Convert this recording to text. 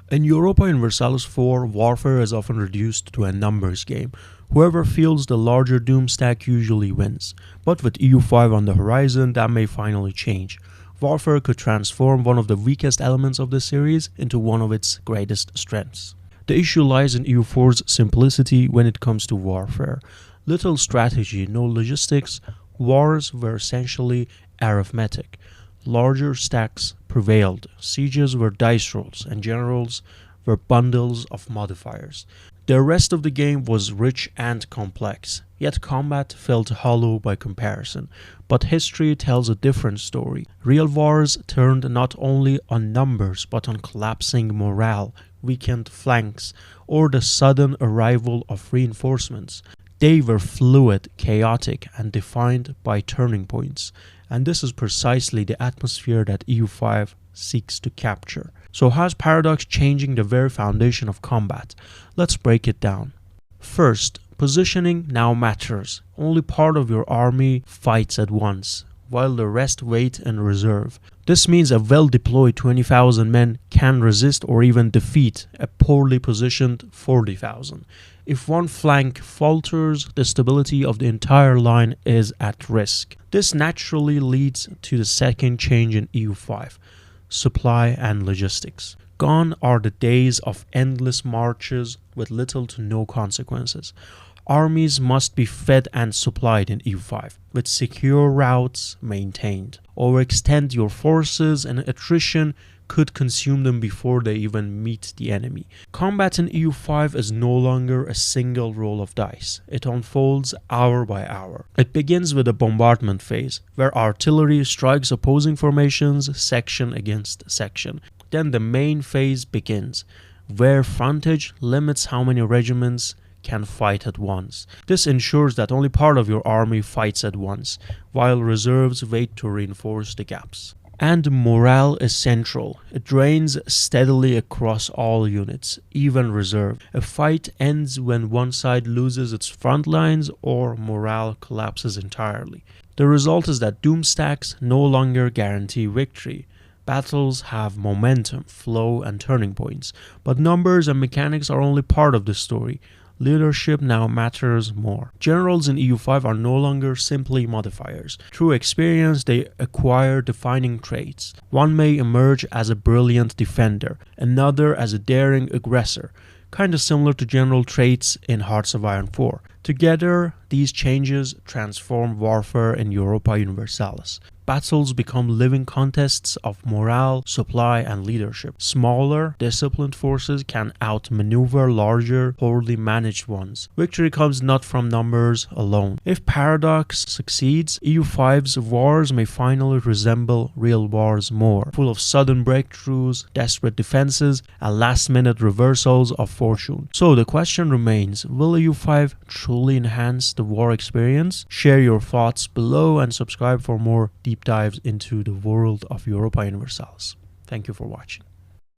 In Europa Universalis IV, warfare is often reduced to a numbers game. Whoever fields the larger doomstack usually wins. But with EU5 on the horizon, that may finally change. Warfare could transform one of the weakest elements of the series into one of its greatest strengths. The issue lies in EU4's simplicity when it comes to warfare. Little strategy, no logistics, wars were essentially arithmetic. Larger stacks prevailed, sieges were dice rolls, and generals were bundles of modifiers. The rest of the game was rich and complex, yet combat felt hollow by comparison. But history tells a different story. Real wars turned not only on numbers but on collapsing morale, weakened flanks, or the sudden arrival of reinforcements. They were fluid, chaotic, and defined by turning points. And this is precisely the atmosphere that EU5 seeks to capture. So how is Paradox changing the very foundation of combat? Let's break it down. First, positioning now matters. Only part of your army fights at once, while the rest wait in reserve. This means a well-deployed 20,000 men can resist or even defeat a poorly positioned 40,000. If one flank falters, the stability of the entire line is at risk. This naturally leads to the second change in EU5, supply and logistics. Gone are the days of endless marches with little to no consequences. Armies must be fed and supplied in EU5, with secure routes maintained. Overextend your forces and attrition could consume them before they even meet the enemy. Combat in EU5 is no longer a single roll of dice. It unfolds hour by hour. It begins with a bombardment phase, where artillery strikes opposing formations section against section. Then the main phase begins, where frontage limits how many regiments can fight at once. This ensures that only part of your army fights at once, while reserves wait to reinforce the gaps. And morale is central. It drains steadily across all units, even reserve. A fight ends when one side loses its front lines or morale collapses entirely. The result is that doomstacks no longer guarantee victory. Battles have momentum, flow, and turning points, but numbers and mechanics are only part of the story. Leadership now matters more. Generals in EU5 are no longer simply modifiers. Through experience, they acquire defining traits. One may emerge as a brilliant defender, another as a daring aggressor, kind of similar to general traits in Hearts of Iron 4. Together, these changes transform warfare in Europa Universalis. Battles become living contests of morale, supply, and leadership. Smaller, disciplined forces can outmaneuver larger, poorly managed ones. Victory comes not from numbers alone. If Paradox succeeds, EU5's wars may finally resemble real wars more, full of sudden breakthroughs, desperate defenses, and last-minute reversals of fortune. So the question remains, will EU5 truly enhance the war experience? Share your thoughts below and subscribe for more deep dives into the world of Europa Universalis. Thank you for watching.